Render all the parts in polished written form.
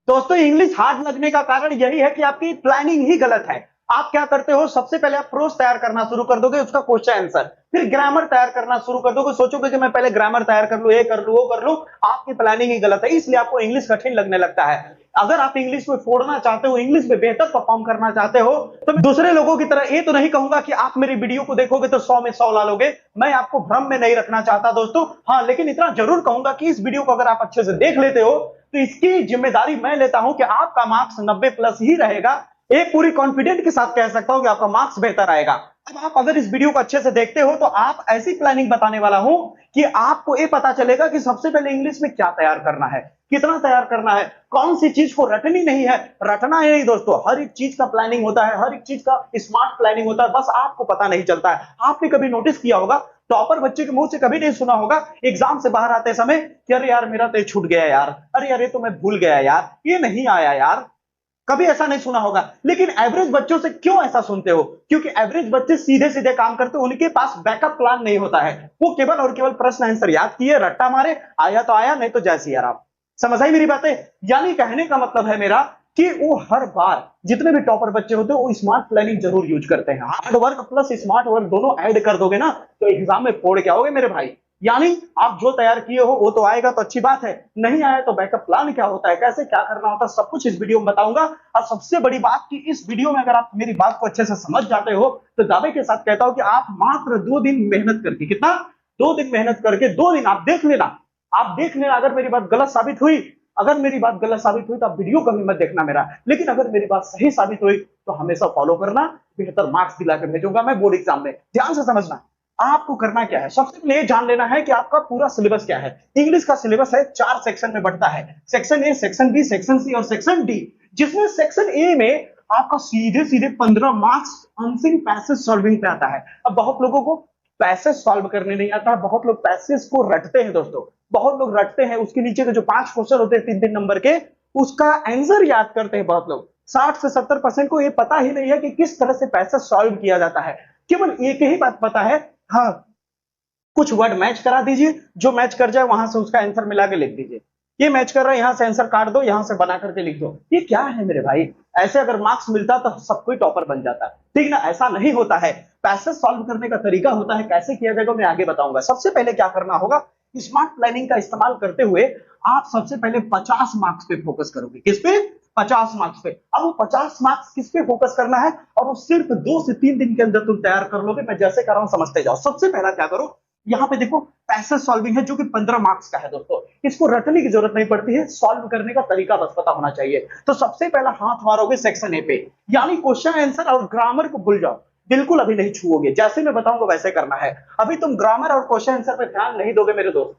दोस्तों English hard लगने का कारण यही है कि आपकी प्लानिंग ही गलत है। आप क्या करते हो, सबसे पहले आप प्रोज तैयार करना शुरू कर दोगे, उसका क्वेश्चन आंसर, फिर ग्रामर तैयार करना शुरू कर दोगे, सोचोगे कि मैं पहले ग्रामर तैयार कर लूं, ये कर लूं, वो कर लूं। आपकी प्लानिंग ही गलत है, इसलिए आपको इंग्लिश कठिन लगने लगता है। अगर आप इंग्लिश में फोड़ना चाहते हो, इंग्लिश में बेहतर परफॉर्म करना चाहते हो, तो मैं दूसरे लोगों की तरह ये तो नहीं कहूंगा कि आप मेरी वीडियो को देखोगे तो 100 में 100 ला लोगे। मैं आपको भ्रम में नहीं रखना चाहता दोस्तों। हाँ, लेकिन इतना जरूर कहूंगा कि इस वीडियो को अगर आप अच्छे से देख लेते हो तो इसकी जिम्मेदारी मैं लेता हूं कि आपका मार्क्स 90 प्लस ही रहेगा। एक पूरी कॉन्फिडेंट के साथ कह सकता हूं कि आपका मार्क्स बेहतर आएगा। अब आप अगर इस वीडियो को अच्छे से देखते हो तो आप ऐसी प्लानिंग बताने वाला हूं कि आपको ये पता चलेगा कि सबसे पहले इंग्लिश में क्या तैयार करना है, कितना तैयार करना है, कौन सी चीज को रटनी नहीं है। रटना है नहीं दोस्तों, हर एक चीज का प्लानिंग होता है, हर एक चीज का स्मार्ट प्लानिंग होता है, बस आपको पता नहीं चलता है। आपने कभी नोटिस किया होगा, टॉपर बच्चे के मुंह से कभी नहीं सुना होगा एग्जाम से बाहर आते समय कि अरे यार मेरा तो ये छूट गया यार, अरे यार ये तो मैं भूल गया यार, ये नहीं आया यार। कभी ऐसा नहीं सुना होगा। लेकिन एवरेज बच्चों से क्यों ऐसा सुनते हो? क्योंकि एवरेज बच्चे सीधे सीधे काम करते हैं, उनके पास बैकअप प्लान नहीं होता है। वो केवल और केवल प्रश्न आंसर याद किए, रट्टा मारे, आया तो आया, नहीं तो जैसी यार। आप समझ आई मेरी बातें? यानी कहने का मतलब है मेरा कि वो हर बार जितने भी टॉपर बच्चे होते हैं वो स्मार्ट प्लानिंग जरूर यूज करते हैं। Hard work plus smart work दोनों ऐड कर दोगे ना तो एग्जाम में फोड़ के आओगे मेरे भाई। यानी आप जो तैयार किए हो वो तो आएगा तो अच्छी बात है, नहीं आया तो बैकअप प्लान क्या होता है, कैसे क्या करना होता है, सब कुछ इस वीडियो में बताऊंगा। और सबसे बड़ी बात कि इस वीडियो में अगर आप मेरी बात को अच्छे से समझ जाते हो तो दावे के साथ कहता हूं कि आप मात्र 2 दिन मेहनत करके, कितना, 2 दिन मेहनत करके, 2 दिन आप देख लेना, आप देख लेना। अगर मेरी बात गलत साबित हुई, अगर मेरी बात गलत साबित हुई तो आप वीडियो कभी मत देखना मेरा, लेकिन अगर मेरी बात सही साबित हुई तो हमेशा फॉलो करना। बेहतर मार्क्स दिला के भेजूंगा मैं बोर्ड एग्जाम में। ध्यान से समझना, आपको करना क्या है, सबसे पहले जान लेना है कि आपका पूरा सिलेबस क्या है। इंग्लिश का सिलेबस है 4 सेक्शन में बढ़ता है, section A, section B, section C और सेक्शन डी। जिसमें सेक्शन ए में आपका सीधे सीधे 15 मार्क्स अनसिंग पैसेज सॉल्विंग पे आता है। अब बहुत लोगों को पैसेज सॉल्व करने नहीं आता, बहुत लोग पैसेज को रटते हैं दोस्तों, बहुत लोग रटते हैं। उसके नीचे के जो 5 क्वेश्चन होते हैं 3-3 नंबर के, उसका आंसर याद करते हैं बहुत लोग। 60 से 70% को ये पता ही नहीं है कि किस तरह से पैसेज सॉल्व किया जाता है। केवल एक ही बात पता है, हाँ, कुछ वर्ड मैच करा दीजिए, जो मैच कर जाए वहां से उसका आंसर मिला के लिख दीजिए। ये मैच कर रहा है, यहां से आंसर काट दो, यहां से बना करके लिख दो। ये क्या है मेरे भाई? ऐसे अगर मार्क्स मिलता तो सब कोई टॉपर बन जाता, ठीक ना? ऐसा नहीं होता है। पैसेज सॉल्व करने का तरीका होता है, कैसे किया जाएगा मैं आगे बताऊंगा। सबसे पहले क्या करना होगा, स्मार्ट प्लानिंग का इस्तेमाल करते हुए आप सबसे पहले 50 मार्क्स पे फोकस करोगे। किस पे? 50 मार्क्स पे। अब वो 50 मार्क्स किस पे फोकस करना है और वो सिर्फ 2 से 3 दिन के अंदर तुम तैयार कर लोगे। मैं जैसे कर रहा हूं समझते जाओ। सबसे पहला क्या करो, यहाँ पे देखो पैसेज सॉल्विंग है जो कि 15 मार्क्स का है दोस्तों। इसको रटने की जरूरत नहीं पड़ती है, सॉल्व करने का तरीका बस पता होना चाहिए। तो सबसे पहला हाथ मारोगे सेक्शन ए पे, यानी क्वेश्चन आंसर और ग्रामर को भूल जाओ, बिल्कुल अभी नहीं छुओगे। जैसे मैं बताऊंगा वैसे करना है। अभी तुम ग्रामर और क्वेश्चन आंसर पे ध्यान नहीं दोगे मेरे दोस्त,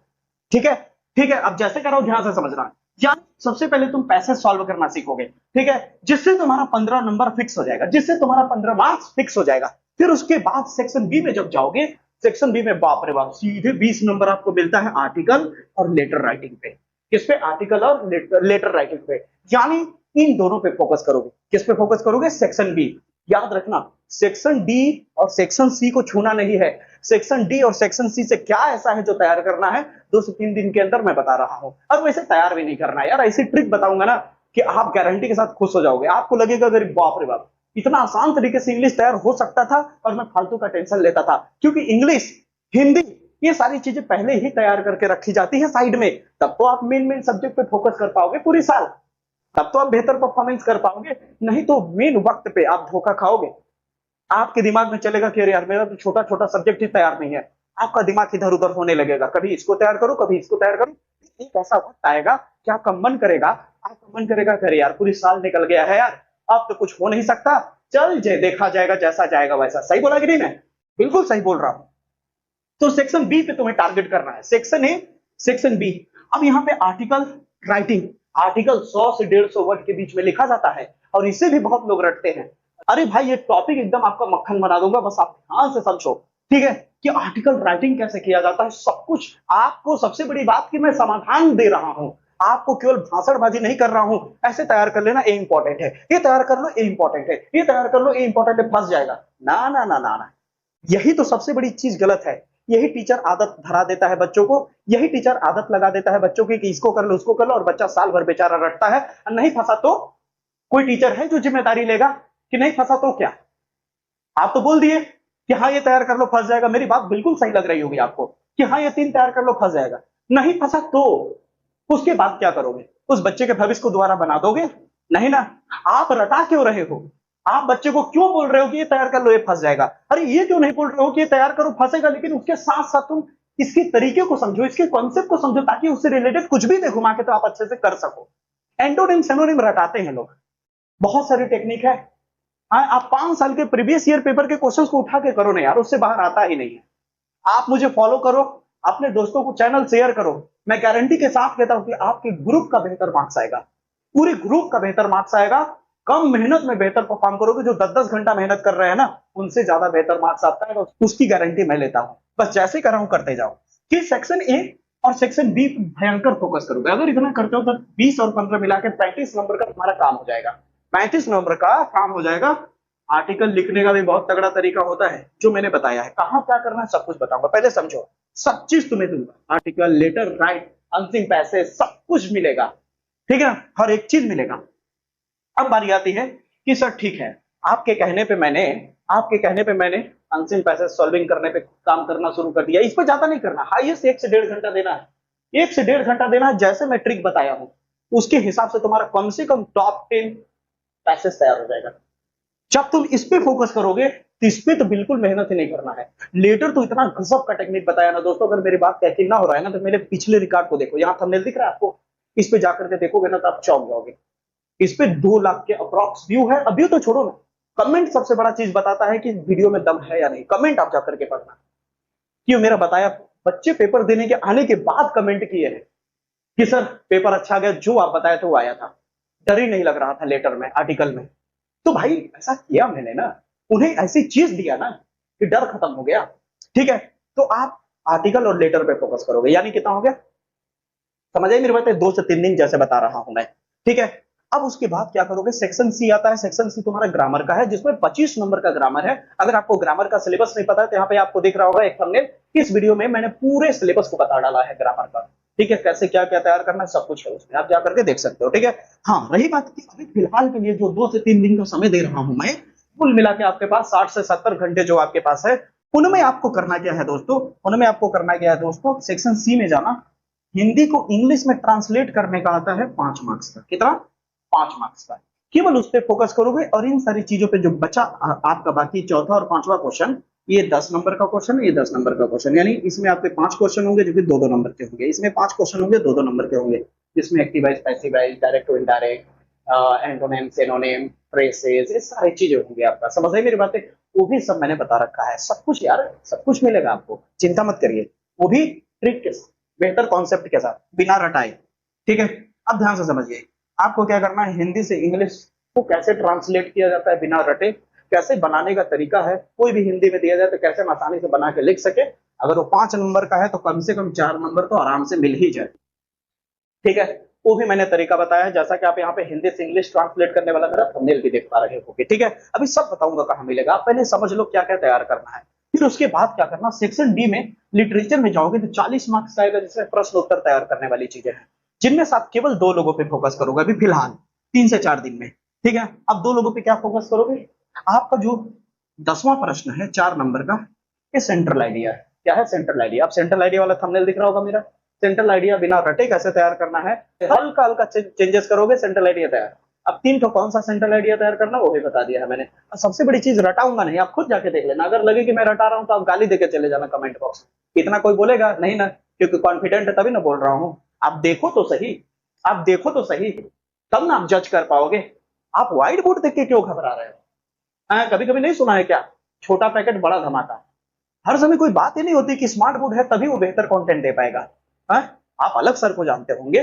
ठीक है? ठीक है, अब जैसे करो ध्यान से समझना। यानी सबसे पहले तुम पैसेज सॉल्व करना सीखोगे, ठीक है, जिससे तुम्हारा 15 नंबर फिक्स हो जाएगा, जिससे तुम्हारा 15 मार्क्स फिक्स हो जाएगा। फिर उसके बाद सेक्शन बी में जब जाओगे, सेक्शन बी में बाप रे बाप सीधे 20 नंबर आपको मिलता है आर्टिकल और लेटर राइटिंग पे। किस पे? आर्टिकल और लेटर राइटिंग पे। यानी इन दोनों पे फोकस करोगे। किस पे फोकस करोगे? Section B. याद रखना, सेक्शन डी और सेक्शन सी को छूना नहीं है। सेक्शन डी और सेक्शन सी से क्या ऐसा है जो तैयार करना है 2 से 3 दिन के अंदर मैं बता रहा हूं। और वैसे तैयार भी नहीं करना है यार, ऐसी ट्रिक बताऊंगा ना कि आप गारंटी के साथ खुश हो जाओगे। आपको लगेगा अरे बाप रे बाप, इतना आसान तरीके से इंग्लिश तैयार हो सकता था और मैं फालतू का टेंशन लेता था। क्योंकि इंग्लिश, हिंदी, ये सारी चीजें पहले ही तैयार करके रखी जाती है साइड में। तब तो आप मेन सब्जेक्ट पे फोकस कर पाओगे पूरी साल, तब तो आप बेहतर परफॉर्मेंस कर पाओगे। नहीं तो मेन वक्त पे आप धोखा खाओगे। आपके दिमाग में चलेगा कि अरे यार मेरा तो छोटा छोटा सब्जेक्ट ही तैयार नहीं है। आपका दिमाग इधर उधर होने लगेगा, कभी इसको तैयार करो, कभी इसको तैयार करो। एक ऐसा वक्त आएगा कि आपका मन करेगा, आपका मन करेगा कि अरे यार पूरी साल निकल गया है यार, अब तो कुछ हो नहीं सकता, चल जे देखा जाएगा, जैसा जाएगा वैसा। सही बोला कि नहीं? मैं बिल्कुल सही बोल रहा हूं। तो सेक्शन बी पे तुम्हें टारगेट करना है, सेक्शन ए, सेक्शन बी। अब यहाँ पे आर्टिकल राइटिंग, आर्टिकल 100 से 150 वर्ड के बीच में लिखा जाता है और इसे भी बहुत लोग रटते हैं। अरे भाई ये टॉपिक एकदम आपका मक्खन बना दूंगा, बस आप ध्यान से समझो, ठीक है, कि आर्टिकल राइटिंग कैसे किया जाता है। सब कुछ आपको, सबसे बड़ी बात कि मैं समाधान दे रहा हूं, आपको केवल भाषणबाजी नहीं कर रहा हूं। ऐसे तैयार कर लेना, ये इंपॉर्टेंट है, ये तैयार कर लो, ये इंपॉर्टेंट है, ये तैयार कर लो, ये इंपॉर्टेंट है, फंस जाएगा। ना ना ना ना ना, यही तो सबसे बड़ी चीज गलत है यही टीचर आदत धरा देता है बच्चों को, यही टीचर आदत लगा देता है बच्चों की कि इसको कर लो उसको कर लो, और बच्चा साल भर बेचारा रटता है। नहीं फंसा तो कोई टीचर है जो जिम्मेदारी लेगा कि नहीं फंसा तो क्या? आप तो बोल दिए कि हाँ ये तैयार कर लो फंस जाएगा, मेरी बात बिल्कुल सही लग रही होगी आपको कि हाँ ये 3 तैयार कर लो फंस जाएगा। नहीं फंसा तो उसके बाद क्या करोगे? उस बच्चे के भविष्य को दोबारा बना दोगे? नहीं ना। आप रटा क्यों रहे हो? आप बच्चे को क्यों बोल रहे हो कि ये तैयार कर लो ये फंस जाएगा? अरे ये क्यों नहीं बोल रहे हो कि ये तैयार करो फंसेगा, लेकिन उसके साथ साथ तुम इसके तरीके को समझो, इसके कॉन्सेप्ट को समझो, ताकि उससे रिलेटेड कुछ भी दे घुमा के तो आप अच्छे से कर सको। एंटोनिम सिनोनिम रटाते हैं लोग, बहुत सारी टेक्निक है। हाँ, आप 5 साल के प्रीवियस ईयर पेपर के क्वेश्चंस को उठा के करो ना यार, उससे बाहर आता ही नहीं है। आप मुझे फॉलो करो, अपने दोस्तों को चैनल शेयर करो, मैं गारंटी के साथ कहता हूं कि आपके ग्रुप का बेहतर मार्क्स आएगा, पूरे ग्रुप का बेहतर मार्क्स आएगा। कम मेहनत में बेहतर परफॉर्म करोगे। जो 10-10 घंटा मेहनत कर रहे हैं ना, उनसे ज्यादा बेहतर मार्क्स आता है, उसकी गारंटी मैं लेता हूं। बस जैसे कर रहा हूं करते जाओ। कि सेक्शन ए और सेक्शन बी भयंकर फोकस करोगे, अगर इतना करते हो तो 20 और 15 मिला के 35 नंबर का तुम्हारा काम हो जाएगा। 35 नंबर का काम हो जाएगा। आर्टिकल लिखने का भी बहुत तगड़ा तरीका होता है जो मैंने बताया है, कहां क्या करना है सब कुछ बताऊंगा। पहले समझो, सब चीज तुम्हें दूंगा, आर्टिकल, लेटर, राइट, अंतिम पैसे, सब कुछ मिलेगा, ठीक है, हर एक चीज मिलेगा। अब बारी आती है कि सर ठीक है, आपके कहने पे मैंने अंतिम पैसे सॉल्विंग करने पे काम करना शुरू कर दिया। इस पर ज्यादा नहीं करना, हाईएस्ट 1 से 1.5 घंटा देना है, 1 से 1.5 घंटा देना है। जैसे मैं ट्रिक बताया हूं उसके हिसाब से तुम्हारा कम से कम टॉप 10 पैसेज तैयार हो जाएगा। जब तुम इस पे फोकस करोगे तो इस पे तो बिल्कुल मेहनत ही नहीं करना है। लेटर तो इतना गजब का टेक्निक बताया ना दोस्तों, अगर मेरी बात यकीन ना हो रहा है ना तो मेरे पिछले रिकॉर्ड को देखो, यहाँ थंबनेल दिख रहा है आपको, इस पे जाकर के देखोगे ना तो आप चौंक जाओगे। इस पे 2 लाख के अप्रॉक्स व्यू है। अभी तो छोड़ो ना, कमेंट सबसे बड़ा चीज बताता है कि वीडियो में दम है या नहीं। कमेंट आप जाकर के पढ़ना, क्यों मेरा बताया, बच्चे पेपर देने के आने के बाद कमेंट किए हैं कि सर पेपर अच्छा गया, जो आप बताए थे वो आया था, डर ही नहीं लग रहा था लेटर में, आर्टिकल में। तो भाई ऐसा किया मैंने ना, उन्हें ऐसी चीज दिया ना कि डर खत्म हो गया। ठीक है, तो आप आर्टिकल और लेटर पे फोकस करोगे, यानी कितना हो गया समझ आई मेरी बात है? 2 से 3 दिन जैसे बता रहा हूं मैं, ठीक है। अब उसके बाद क्या करोगे, सेक्शन सी आता है। सेक्शन सी तुम्हारा ग्रामर का है, जिसमें 25 नंबर का ग्रामर है। अगर आपको ग्रामर का सिलेबस नहीं पता है तो यहाँ पे आपको दिख रहा होगा एक थंबनेल, इस वीडियो में मैंने पूरे सिलेबस को बता डाला है ग्रामर का, ठीक है, कैसे क्या क्या तैयार करना है सब कुछ है उसमें, आप जाकर के देख सकते हो, ठीक है। हाँ, रही बात की अभी फिलहाल के लिए जो 2 से 3 दिन का समय दे रहा हूं मैं, कुल मिला के आपके पास 60 से 70 घंटे जो आपके पास है, उनमें आपको करना क्या है दोस्तों, सेक्शन सी में जाना। हिंदी को इंग्लिश में ट्रांसलेट करने का आता है 5 मार्क्स का, कितना, 5 मार्क्स का। केवल उस पर फोकस करोगे और इन सारी चीजों पे जो बचा आपका बाकी चौथा और 5वां क्वेश्चन, ये 10 नंबर का क्वेश्चन है, ये 10 नंबर का क्वेश्चन, यानी इसमें आपके 5 क्वेश्चन होंगे जो कि 2-2 नंबर के होंगे, इसमें 5 क्वेश्चन होंगे 2-2 नंबर के होंगे, जिसमें active voice, passive voice, direct to indirect, antonym, synonym, phrases, ये सारी चीजें होंगी। आपका समझ आई मेरी बातें? वो भी सब मैंने बता रखा है, सब कुछ यार, सब कुछ मिलेगा आपको, चिंता मत करिए, वो भी ट्रिक के साथ, बेहतर कॉन्सेप्ट के साथ, बिना रटाए, ठीक है। अब ध्यान से समझिए, आपको क्या करना है, हिंदी से इंग्लिश को कैसे ट्रांसलेट किया जाता है बिना रटे, कैसे बनाने का तरीका है, कोई भी हिंदी में दिया जाए तो कैसे हम आसानी से बना के लिख सके। अगर वो 5 नंबर का है तो कम से कम 4 नंबर तो आराम से मिल ही जाए, ठीक है। वो भी मैंने तरीका बताया है, जैसा कि आप यहाँ पे हिंदी से इंग्लिश ट्रांसलेट करने वाला मेरा थंबनेल भी देख पा रहे होंगे, ठीक है। अभी सब बताऊंगा कहाँ मिलेगा, आप पहले समझ लो क्या क्या तैयार करना है, फिर उसके बाद क्या करना। सेक्शन डी में लिटरेचर में जाओगे तो 40 मार्क्स आएगा, जिसमें प्रश्न उत्तर तैयार करने वाली चीजें हैं, जिनमें से आप केवल 2 लोगों पे फोकस करोगे अभी फिलहाल 3 से 4 दिन में, ठीक है। अब 2 लोगों पे क्या फोकस करोगे, आपका जो 10वां प्रश्न है 4 नंबर का, ये सेंट्रल आइडिया है। क्या है सेंट्रल आइडिया? अब सेंट्रल आइडिया वाला थंबनेल दिख रहा होगा मेरा, सेंट्रल आइडिया बिना रटे कैसे तैयार करना है, हल्का हल्का चेंजेस करोगे, सेंट्रल आइडिया तैयार। अब 3 तो कौन सा सेंट्रल आइडिया तैयार करना वो भी बता दिया है मैंने। सबसे बड़ी चीज, रटाऊंगा नहीं, आप खुद जाके देख लेना, अगर लगे कि मैं रटा रहा हूं तो आप गाली देके चले जाना कमेंट बॉक्स, इतना कोई बोलेगा नहीं ना, क्योंकि कॉन्फिडेंट है तभी ना बोल रहा हूं। आप देखो तो सही, आप देखो तो सही, तब ना आप जज कर पाओगे। आप व्हाइट बोर्ड देख के क्यों घबरा रहे हो? कभी कभी नहीं सुना है क्या, छोटा पैकेट बड़ा धमाका। हर समय कोई बात ही नहीं होती कि स्मार्ट बोर्ड है तभी वो बेहतर कंटेंट दे पाएगा। आप अलग सर को जानते होंगे,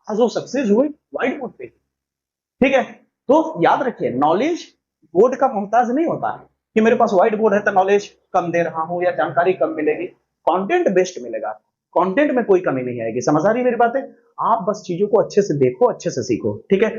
आज वो सक्सेस हुई व्हाइट बोर्ड पे, ठीक है। तो याद रखिए, नॉलेज बोर्ड का मोहताज नहीं होता है कि मेरे पास व्हाइट बोर्ड है तो नॉलेज कम दे रहा हूं या जानकारी कम मिलेगी। कंटेंट बेस्ड मिलेगा, कंटेंट में कोई कमी नहीं आएगी। समझ आ रही है मेरी बातें? आप बस चीजों को अच्छे से देखो, अच्छे से सीखो, ठीक है।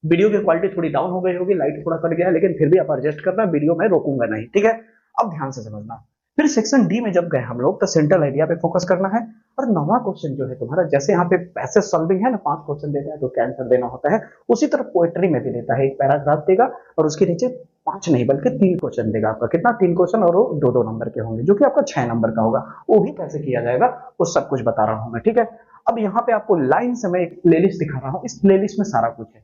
वीडियो की क्वालिटी थोड़ी डाउन हो गई होगी, लाइट थोड़ा कट गया है, लेकिन फिर भी आप एडजस्ट करना, वीडियो में रोकूंगा नहीं, ठीक है। अब ध्यान से समझना, फिर सेक्शन डी में जब गए हम लोग तो सेंट्रल आइडिया पे फोकस करना है। और 9वां क्वेश्चन जो है तुम्हारा, जैसे यहाँ पे पैसेज सॉल्विंग है ना, 5 क्वेश्चन देता है तो क्या आंसर देना होता है, उसी तरह पोएट्री में भी देता है, एक पैराग्राफ देगा और उसके नीचे 5 नहीं बल्कि 3 क्वेश्चन देगा आपका। कितना? 3 क्वेश्चन, और वो 2-2 नंबर के होंगे, जो कि आपका 6 नंबर का होगा। वो भी कैसे किया जाएगा वो सब कुछ बता रहा हूं मैं, ठीक है। अब यहाँ पे आपको लाइन से मैं एक प्लेलिस्ट दिखा रहा हूँ, इस प्लेलिस्ट में सारा कुछ है,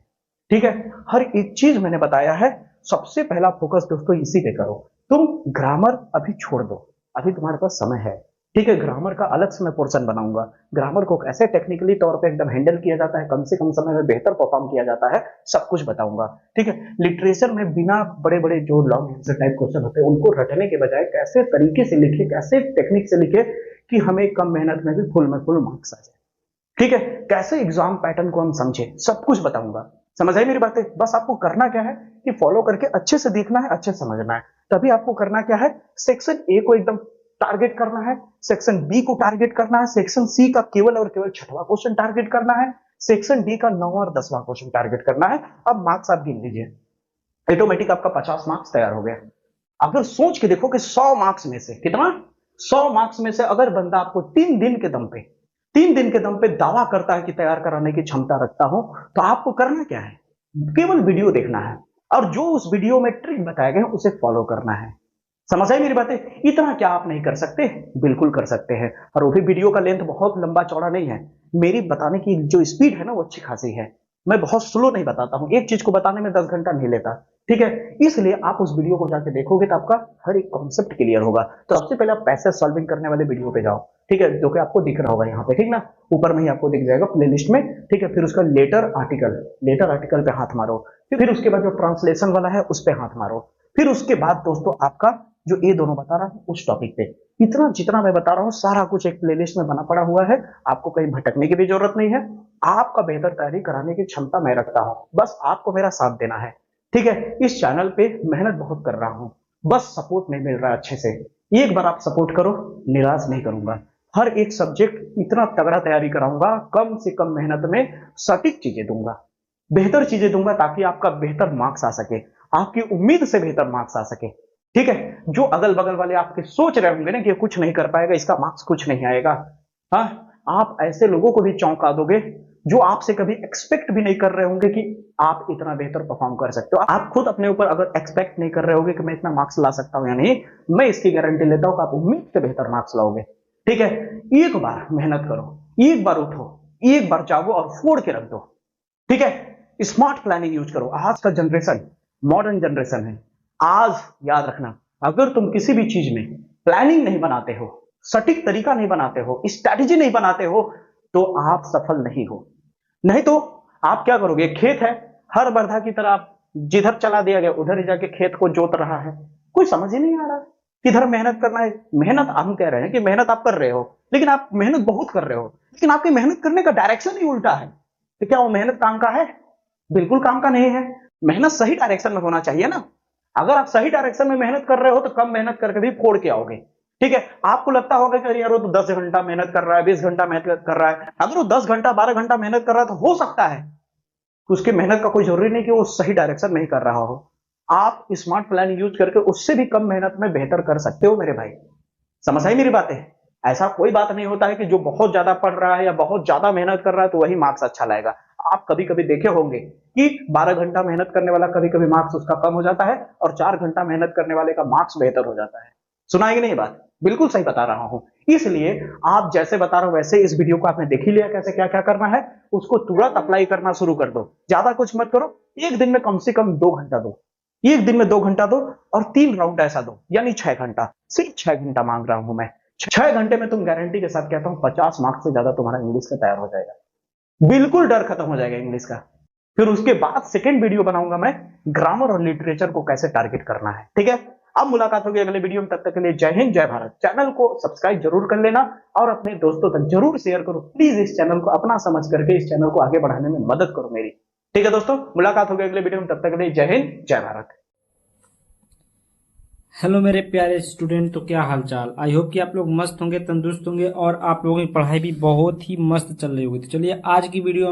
ठीक है। हर एक चीज मैंने बताया है। सबसे पहला फोकस दोस्तों इसी पे करो। तुम ग्रामर अभी छोड़ दो, अभी तुम्हारे पास समय है, ठीक है। ग्रामर का अलग से मैं पोर्शन बनाऊंगा, ग्रामर को कैसे टेक्निकली तौर पे एकदम हैंडल किया जाता है, कम से कम समय में बेहतर परफॉर्म किया जाता है, सब कुछ बताऊंगा, ठीक है। लिटरेचर में बिना बड़े बड़े जो लॉन्ग आंसर टाइप क्वेश्चन होते हैं उनको रटने के बजाय कैसे तरीके से लिखे, कैसे टेक्निक से लिखे कि हमें कम मेहनत में भी फुल मार्क्स आ जाए, ठीक है। कैसे एग्जाम पैटर्न को हम समझे, सब कुछ बताऊंगा। समझ आई मेरी बातें? बस आपको करना क्या है कि फॉलो करके अच्छे से देखना है, अच्छे से समझना है। तभी आपको करना क्या है, सेक्शन ए को एकदम टारगेट करना है, सेक्शन बी को टारगेट करना है, सेक्शन सी का केवल और केवल 6वां क्वेश्चन टारगेट करना है, सेक्शन डी का 9वां और 10वां क्वेश्चन टारगेट करना है। अब मार्क्स आप गिन लीजिए, ऑटोमेटिक आपका 50 मार्क्स तैयार हो गया। अगर सोच के देखो कि 100 मार्क्स में से कितना, 100 मार्क्स में से अगर बंदा आपको 3 दिन के दम पे दावा करता है कि तैयार कराने की क्षमता रखता हूं, तो आपको करना क्या है, केवल वीडियो देखना है और जो उस वीडियो में ट्रिक बताए गए उसे फॉलो करना है। समझ आई मेरी बातें? इतना क्या आप नहीं कर सकते? बिल्कुल कर सकते हैं। और वो भी वीडियो का लेंथ बहुत लंबा चौड़ा नहीं है, मेरी बताने की जो स्पीड है ना वो अच्छी खासी है। मैं बहुत स्लो नहीं बताता हूं, एक चीज को बताने में 10 घंटा नहीं लेता, ठीक है। इसलिए आप उस वीडियो को जाके देखोगे तो आपका हर एक कॉन्सेप्ट क्लियर होगा। तो सबसे पहले आप पैसेज सॉल्विंग करने वाले वीडियो पे जाओ, ठीक है, जो कि आपको दिख रहा होगा यहाँ पे, ठीक ना, ऊपर में ही आपको दिख जाएगा प्लेलिस्ट में, ठीक है। फिर उसका लेटर आर्टिकल पे हाथ मारो, फिर उसके बाद जो ट्रांसलेशन वाला है उस पे हाथ मारो, फिर उसके बाद दोस्तों आपका जो ये दोनों बता रहा हूं उस टॉपिक पे, इतना जितना मैं बता रहा हूं सारा कुछ एक प्लेलिस्ट में बना पड़ा हुआ है। आपको कहीं भटकने की भी जरूरत नहीं है। आपका बेहतर तैयारी कराने की क्षमता मैं रखता हूं, बस आपको मेरा साथ देना है, ठीक है। इस चैनल पे मेहनत बहुत कर रहा हूं, बस सपोर्ट नहीं मिल रहा अच्छे से। एक बार आप सपोर्ट करो, निराश नहीं करूंगा। हर एक सब्जेक्ट इतना तगड़ा तैयारी कराऊंगा, कम से कम मेहनत में सटीक चीजें दूंगा, बेहतर चीजें दूंगा, ताकि आपका बेहतर मार्क्स आ सके, आपकी उम्मीद से बेहतर मार्क्स आ सके, ठीक है। जो अगल बगल वाले आपके सोच रहे होंगे ना कि कुछ नहीं कर पाएगा, इसका मार्क्स कुछ नहीं आएगा, हाँ, आप ऐसे लोगों को भी चौंका दोगे जो आपसे कभी एक्सपेक्ट भी नहीं कर रहे होंगे कि आप इतना बेहतर परफॉर्म कर सकते हो। आप खुद अपने ऊपर अगर एक्सपेक्ट नहीं कर रहे होंगे कि मैं इतना मार्क्स ला सकता हूं या नहीं, मैं इसकी गारंटी लेता हूं कि आप उम्मीद से बेहतर मार्क्स लाओगे, ठीक है। एक बार मेहनत करो, एक बार उठो, एक बार जागो और फोड़ के रख दो, ठीक है। स्मार्ट प्लानिंग यूज करो। आज का जनरेशन मॉडर्न जनरेशन है। आज याद रखना, अगर तुम किसी भी चीज में प्लानिंग नहीं बनाते हो, सटीक तरीका नहीं बनाते हो, स्ट्रैटेजी नहीं बनाते हो, तो आप सफल नहीं हो। नहीं तो आप क्या करोगे, खेत है, हर बरधा की तरह आप जिधर चला दिया गया उधर ही जाके खेत को जोत रहा है, कोई समझ ही नहीं आ रहा किधर मेहनत करना है। मेहनत हम कह रहे हैं कि मेहनत आप कर रहे हो, लेकिन आप मेहनत बहुत कर रहे हो, लेकिन आपकी मेहनत करने का डायरेक्शन ही उल्टा है। तो क्या वो मेहनत काम का है? बिल्कुल काम का नहीं है। मेहनत सही डायरेक्शन में होना चाहिए ना। अगर आप सही डायरेक्शन में मेहनत कर रहे हो तो कम मेहनत करके भी फोड़ के आओगे, ठीक है। आपको लगता होगा कि यार वो तो 10 घंटा मेहनत कर रहा है, 20 घंटा मेहनत कर रहा है। अगर वो 10 घंटा 12 घंटा मेहनत कर रहा है तो हो सकता है उसकी मेहनत का कोई जरूरी नहीं कि वो सही डायरेक्शन में ही कर रहा हो। आप स्मार्ट प्लान यूज करके उससे भी कम मेहनत में बेहतर कर सकते हो मेरे भाई। समझ आई मेरी बातें? ऐसा कोई बात नहीं होता है कि जो बहुत ज्यादा पढ़ रहा है या बहुत ज्यादा मेहनत कर रहा है तो वही मार्क्स अच्छा लाएगा। आप कभी कभी देखे होंगे कि 12 घंटा मेहनत करने वाला कभी कभी मार्क्स उसका कम हो जाता है और 4 घंटा मेहनत करने वाले का मार्क्स बेहतर हो जाता है। सुना है कि नहीं बात? बिल्कुल सही बता रहा हूं। इसलिए आप जैसे बता रहे हो वैसे इस वीडियो को आपने देख ही लिया कैसे क्या क्या करना है, उसको तुरंत अप्लाई करना शुरू कर दो। ज्यादा कुछ मत करो, एक दिन में कम से कम 2 घंटा दो, एक दिन में 2 घंटा दो और 3 राउंड ऐसा दो, यानी 6 घंटा। सिर्फ 6 घंटा मांग रहा हूं मैं। 6 घंटे में तुम गारंटी के साथ कहता हूं 50 मार्क्स से ज्यादा तुम्हारा इंग्लिश का तैयार हो जाएगा। बिल्कुल डर खत्म हो जाएगा इंग्लिश का। फिर उसके बाद सेकेंड वीडियो बनाऊंगा मैं, ग्रामर और लिटरेचर को कैसे टारगेट करना है, ठीक है। अब मुलाकात होगी अगले वीडियो में, तब तक के लिए जय हिंद जय भारत। चैनल को सब्सक्राइब जरूर कर लेना और अपने दोस्तों तक जरूर शेयर करो। प्लीज इस चैनल को अपना समझ करके इस चैनल को आगे बढ़ाने में मदद करो मेरी, ठीक है दोस्तों। मुलाकात होगी अगले वीडियो में, तब तक के लिए जय हिंद जय भारत। हेलो मेरे प्यारे स्टूडेंट, तो क्या हालचाल। आई होप कि आप लोग मस्त होंगे, तंदुरुस्त होंगे और आप लोगों की पढ़ाई भी बहुत ही मस्त चल रही होगी। तो चलिए आज की वीडियो